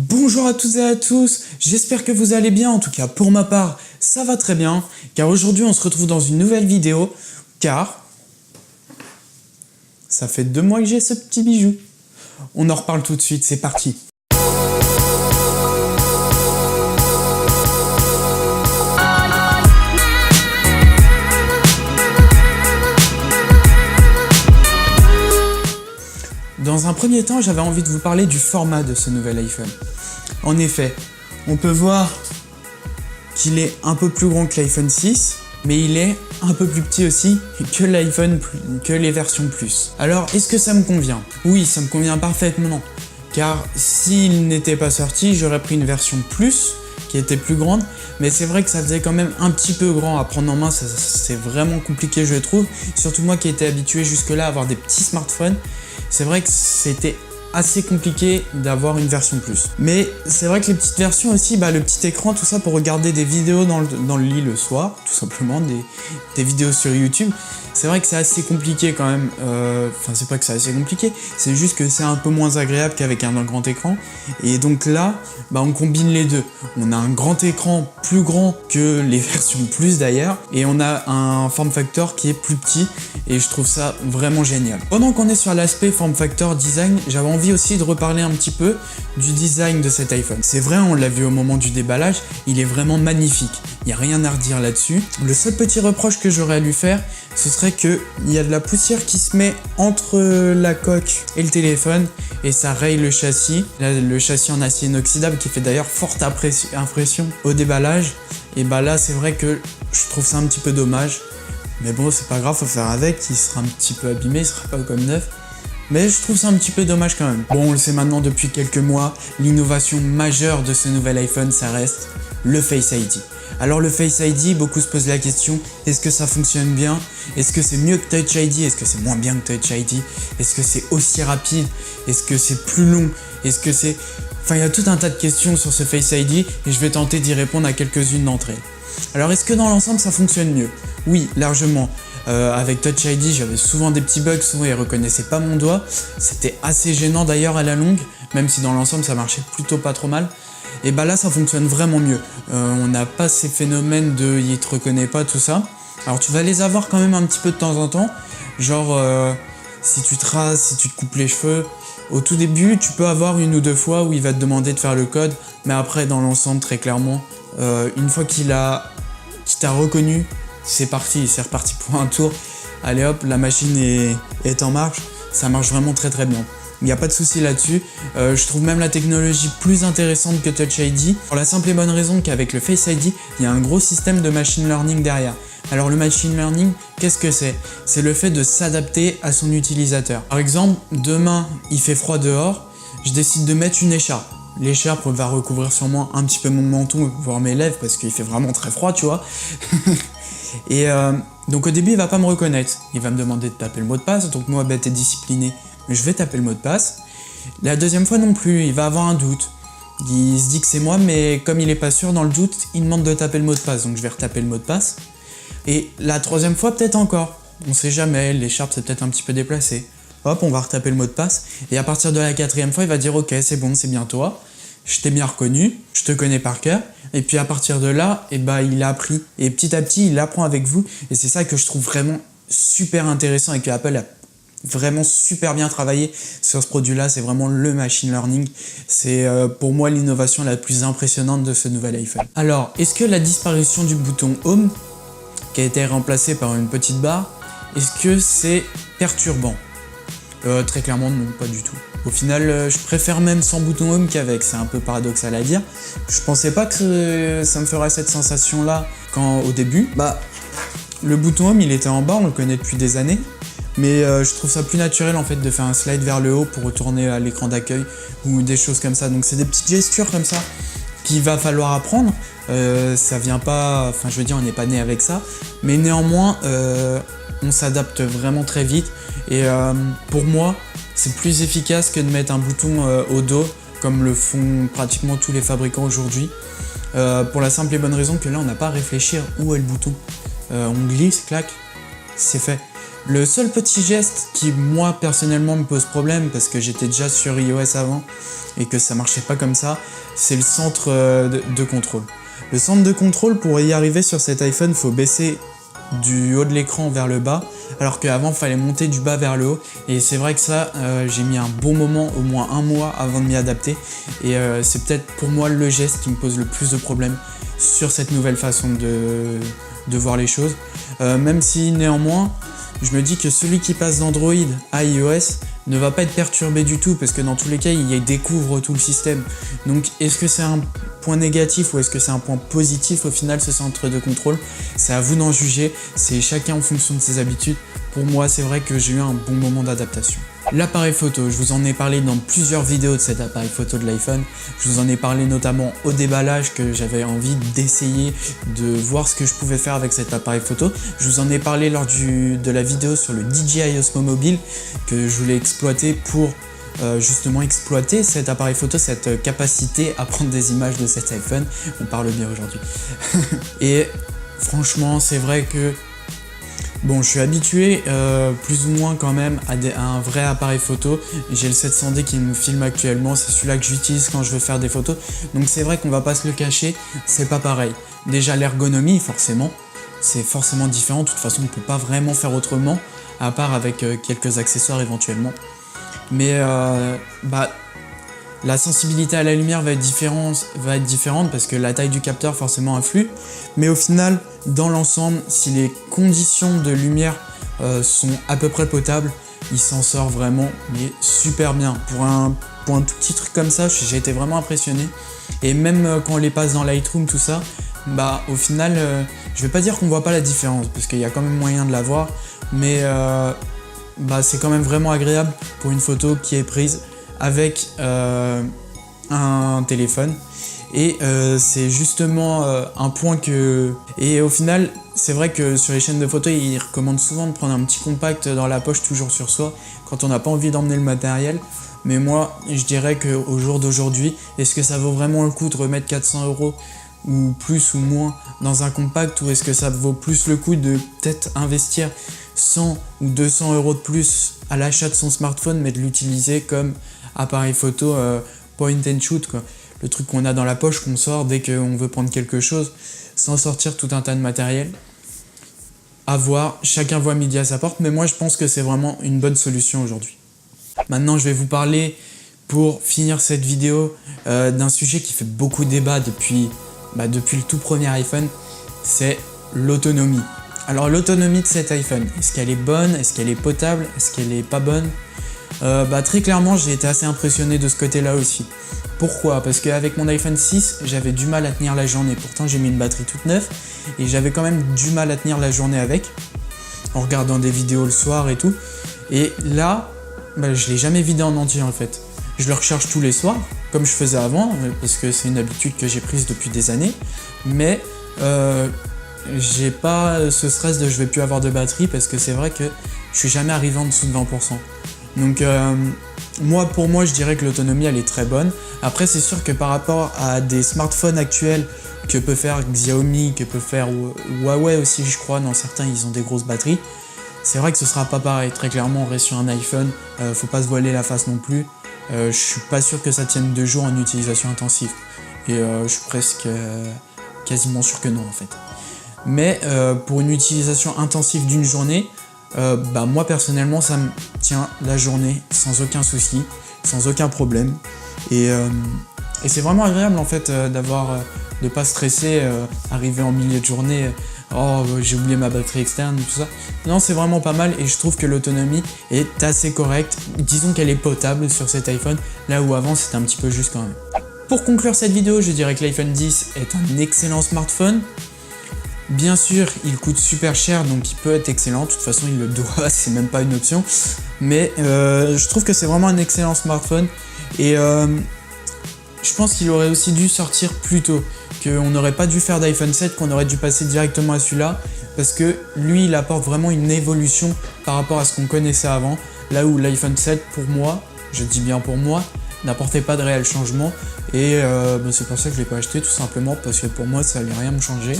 Bonjour à toutes et à tous, j'espère que vous allez bien, en tout cas pour ma part ça va très bien, car aujourd'hui on se retrouve dans une nouvelle vidéo, car ça fait 2 mois que j'ai ce petit bijou. On en reparle tout de suite, c'est parti. Dans un premier temps, j'avais envie de vous parler du format de ce nouvel iPhone. En effet, on peut voir qu'il est un peu plus grand que l'iPhone 6, mais il est un peu plus petit aussi que les versions Plus. Alors, est-ce que ça me convient? Oui, ça me convient parfaitement, car s'il n'était pas sorti, j'aurais pris une version Plus, qui était plus grande, mais c'est vrai que ça faisait quand même un petit peu grand à prendre en main, c'est vraiment compliqué je trouve, surtout moi qui étais habitué jusque-là à avoir des petits smartphones. C'est vrai que c'était assez compliqué d'avoir une version Plus. Mais c'est vrai que les petites versions aussi, le petit écran, tout ça pour regarder des vidéos dans le lit le soir, tout simplement, des vidéos sur YouTube, c'est vrai que c'est assez compliqué quand même. Enfin, c'est pas que c'est assez compliqué, c'est juste que c'est un peu moins agréable qu'avec un grand écran. Et donc là, on combine les deux. On a un grand écran plus grand que les versions Plus d'ailleurs, et on a un form factor qui est plus petit, et je trouve ça vraiment génial. Pendant qu'on est sur l'aspect form factor design, j'avais envie aussi de reparler un petit peu du design de cet iPhone. C'est vrai, on l'a vu au moment du déballage, il est vraiment magnifique. Il n'y a rien à redire là-dessus. Le seul petit reproche que j'aurais à lui faire, ce serait qu'il y a de la poussière qui se met entre la coque et le téléphone et ça raye le châssis. Là, le châssis en acier inoxydable qui fait d'ailleurs forte impression au déballage. Et là, c'est vrai que je trouve ça un petit peu dommage. Mais bon, c'est pas grave, faut faire avec. Il sera un petit peu abîmé, il sera pas comme neuf. Mais je trouve ça un petit peu dommage quand même. Bon, on le sait maintenant depuis quelques mois, l'innovation majeure de ce nouvel iPhone, ça reste le Face ID. Alors le Face ID, beaucoup se posent la question, est-ce que ça fonctionne bien? Est-ce que c'est mieux que Touch ID? Est-ce que c'est moins bien que Touch ID? Est-ce que c'est aussi rapide? Est-ce que c'est plus long? Est-ce que c'est... Enfin, il y a tout un tas de questions sur ce Face ID et je vais tenter d'y répondre à quelques-unes d'entre elles. Alors, est-ce que dans l'ensemble, ça fonctionne mieux? Oui, largement. Avec Touch ID, j'avais souvent des petits bugs, souvent il ne reconnaissait pas mon doigt. C'était assez gênant d'ailleurs à la longue, même si dans l'ensemble, ça marchait plutôt pas trop mal. Et là, ça fonctionne vraiment mieux. On n'a pas ces phénomènes de « il te reconnaît pas », tout ça. Alors, tu vas les avoir quand même un petit peu de temps en temps. Genre, si tu te rases, si tu te coupes les cheveux, au tout début, tu peux avoir 1 ou 2 fois où il va te demander de faire le code. Mais après, dans l'ensemble, très clairement, une fois qu'il t'a reconnu, c'est parti, c'est reparti pour un tour. Allez hop, la machine est en marche. Ça marche vraiment très très bien. Il n'y a pas de souci là-dessus. Je trouve même la technologie plus intéressante que Touch ID, pour la simple et bonne raison qu'avec le Face ID, il y a un gros système de machine learning derrière. Alors le machine learning, qu'est-ce que c'est? C'est le fait de s'adapter à son utilisateur. Par exemple, demain, il fait froid dehors, je décide de mettre une écharpe. L'écharpe va recouvrir sûrement un petit peu mon menton, voire mes lèvres, parce qu'il fait vraiment très froid, tu vois. Et donc au début, il va pas me reconnaître. Il va me demander de taper le mot de passe, donc moi, bête et discipliné, je vais taper le mot de passe. La deuxième fois non plus, il va avoir un doute. Il se dit que c'est moi, mais comme il est pas sûr, dans le doute, il demande de taper le mot de passe, donc je vais retaper le mot de passe. Et la troisième fois, peut-être encore. On sait jamais, l'écharpe s'est peut-être un petit peu déplacée. Hop, on va retaper le mot de passe. Et à partir de la 4e fois, il va dire « Ok, c'est bon, c'est bien toi. Je t'ai bien reconnu, je te connais par cœur. » Et puis à partir de là, il a appris. Et petit à petit, il apprend avec vous. Et c'est ça que je trouve vraiment super intéressant et que Apple a vraiment super bien travaillé sur ce produit-là. C'est vraiment le machine learning. C'est pour moi l'innovation la plus impressionnante de ce nouvel iPhone. Alors, est-ce que la disparition du bouton Home, qui a été remplacé par une petite barre, est-ce que c'est perturbant? Très clairement non, pas du tout. Au final, je préfère même sans bouton Home qu'avec, c'est un peu paradoxal à dire. Je pensais pas que ça me ferait cette sensation-là au début. Le bouton Home, il était en bas, on le connaît depuis des années. Mais je trouve ça plus naturel en fait de faire un slide vers le haut pour retourner à l'écran d'accueil ou des choses comme ça. Donc c'est des petites gestures comme ça qu'il va falloir apprendre. Ça vient pas, enfin je veux dire on n'est pas né avec ça. Mais néanmoins on s'adapte vraiment très vite. Et pour moi c'est plus efficace que de mettre un bouton au dos comme le font pratiquement tous les fabricants aujourd'hui. Pour la simple et bonne raison que là on n'a pas à réfléchir où est le bouton. On glisse, clac, c'est fait. Le seul petit geste qui moi personnellement me pose problème, parce que j'étais déjà sur iOS avant et que ça marchait pas comme ça, c'est le centre de contrôle. Le centre de contrôle, pour y arriver sur cet iPhone, faut baisser du haut de l'écran vers le bas, alors qu'avant il fallait monter du bas vers le haut, et c'est vrai que ça j'ai mis un bon moment, au moins un mois avant de m'y adapter, et c'est peut-être pour moi le geste qui me pose le plus de problèmes sur cette nouvelle façon de voir les choses, même si néanmoins je me dis que celui qui passe d'Android à iOS ne va pas être perturbé du tout, parce que dans tous les cas il découvre tout le système. Donc est-ce que c'est un point négatif ou est-ce que c'est un point positif au final, ce centre de contrôle? C'est à vous d'en juger, c'est chacun en fonction de ses habitudes. Pour moi, c'est vrai que j'ai eu un bon moment d'adaptation. L'appareil photo, je vous en ai parlé dans plusieurs vidéos de cet appareil photo de l'iPhone. Je vous en ai parlé notamment au déballage, que j'avais envie d'essayer de voir ce que je pouvais faire avec cet appareil photo. Je vous en ai parlé lors de la vidéo sur le DJI Osmo Mobile, que je voulais exploiter pour justement exploiter cet appareil photo, cette capacité à prendre des images de cet iPhone. On parle bien aujourd'hui. Et franchement, c'est vrai que bon, je suis habitué plus ou moins quand même à un vrai appareil photo. J'ai le 700D qui me filme actuellement, c'est celui-là que j'utilise quand je veux faire des photos. Donc c'est vrai qu'on va pas se le cacher, c'est pas pareil. Déjà l'ergonomie, forcément, c'est forcément différent. De toute façon, on peut pas vraiment faire autrement, à part avec quelques accessoires éventuellement. Mais la sensibilité à la lumière va être différente parce que la taille du capteur forcément influe. Mais au final, dans l'ensemble, si les conditions de lumière sont à peu près potables, il s'en sort vraiment mais super bien. Pour un tout petit truc comme ça, j'ai été vraiment impressionné. Et même quand on les passe dans Lightroom, tout ça, au final, je vais pas dire qu'on voit pas la différence, parce qu'il y a quand même moyen de la voir, mais c'est quand même vraiment agréable pour une photo qui est prise avec un téléphone. Et c'est justement un point que... Et au final, c'est vrai que sur les chaînes de photos, ils recommandent souvent de prendre un petit compact dans la poche, toujours sur soi, quand on n'a pas envie d'emmener le matériel. Mais moi, je dirais qu'au jour d'aujourd'hui, est-ce que ça vaut vraiment le coup de remettre 400 € ou plus ou moins dans un compact, ou est-ce que ça vaut plus le coup de peut-être investir 100 ou 200 € de plus à l'achat de son smartphone, mais de l'utiliser comme appareil photo point and shoot, quoi. Le truc qu'on a dans la poche, qu'on sort dès qu'on veut prendre quelque chose, sans sortir tout un tas de matériel. À voir, chacun voit midi à sa porte, mais moi je pense que c'est vraiment une bonne solution aujourd'hui. Maintenant, je vais vous parler, pour finir cette vidéo, d'un sujet qui fait beaucoup débat depuis le tout premier iPhone, c'est l'autonomie. Alors l'autonomie de cet iPhone, est-ce qu'elle est bonne? Est-ce qu'elle est potable? Est-ce qu'elle est pas bonne? Très clairement, j'ai été assez impressionné de ce côté-là aussi. Pourquoi? Parce qu'avec mon iPhone 6, j'avais du mal à tenir la journée. Pourtant, j'ai mis une batterie toute neuve et j'avais quand même du mal à tenir la journée avec, en regardant des vidéos le soir et tout. Et là, je l'ai jamais vidé en entier en fait. Je le recharge tous les soirs, comme je faisais avant, parce que c'est une habitude que j'ai prise depuis des années. Mais j'ai pas ce stress de je vais plus avoir de batterie, parce que c'est vrai que je suis jamais arrivé en dessous de 20%. Donc pour moi, je dirais que l'autonomie elle est très bonne. Après, c'est sûr que par rapport à des smartphones actuels que peut faire Xiaomi, que peut faire Huawei aussi, je crois, dans certains ils ont des grosses batteries. C'est vrai que ce sera pas pareil. Très clairement, on reste sur un iPhone, faut pas se voiler la face non plus. Je suis pas sûr que ça tienne 2 jours en utilisation intensive. Et je suis presque quasiment sûr que non en fait. Mais pour une utilisation intensive d'une journée, moi personnellement ça me tient la journée sans aucun souci, sans aucun problème. Et c'est vraiment agréable en fait de pas stresser, arriver en milieu de journée, j'ai oublié ma batterie externe, tout ça. Non, c'est vraiment pas mal et je trouve que l'autonomie est assez correcte. Disons qu'elle est potable sur cet iPhone, là où avant c'était un petit peu juste quand même. Pour conclure cette vidéo, je dirais que l'iPhone 10 est un excellent smartphone. Bien sûr, il coûte super cher, donc il peut être excellent. De toute façon, il le doit, c'est même pas une option. Mais je trouve que c'est vraiment un excellent smartphone. Et je pense qu'il aurait aussi dû sortir plus tôt. Qu'on n'aurait pas dû faire d'iPhone 7, qu'on aurait dû passer directement à celui-là. Parce que lui, il apporte vraiment une évolution par rapport à ce qu'on connaissait avant. Là où l'iPhone 7, pour moi, je dis bien pour moi, n'apportait pas de réel changement. Et c'est pour ça que je ne l'ai pas acheté, tout simplement. Parce que pour moi, ça allait rien me changer.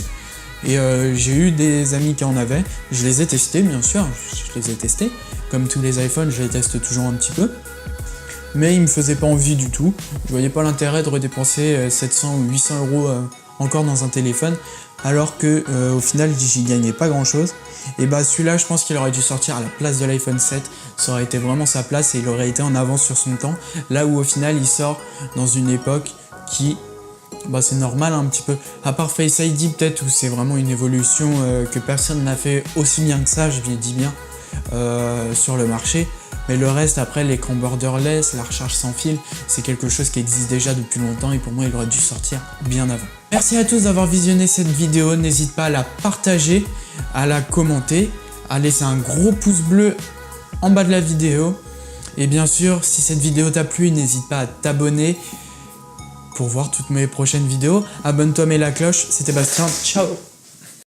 Et j'ai eu des amis qui en avaient, je les ai testés bien sûr, je les ai testés. Comme tous les iPhones, je les teste toujours un petit peu. Mais ils me faisaient pas envie du tout. Je voyais pas l'intérêt de redépenser 700 ou 800 euros encore dans un téléphone, alors que au final j'y gagnais pas grand chose. Et bah celui-là, je pense qu'il aurait dû sortir à la place de l'iPhone 7. Ça aurait été vraiment sa place et il aurait été en avance sur son temps. Là où au final il sort dans une époque qui, bah c'est normal un petit peu. À part Face ID peut-être, où c'est vraiment une évolution que personne n'a fait aussi bien que ça, je dis bien, sur le marché. Mais le reste, après, l'écran borderless, la recharge sans fil, c'est quelque chose qui existe déjà depuis longtemps et pour moi, il aurait dû sortir bien avant. Merci à tous d'avoir visionné cette vidéo. N'hésite pas à la partager, à la commenter, à laisser un gros pouce bleu en bas de la vidéo. Et bien sûr, si cette vidéo t'a plu, n'hésite pas à t'abonner pour voir toutes mes prochaines vidéos. Abonne-toi, mets la cloche. C'était Bastien. Ciao!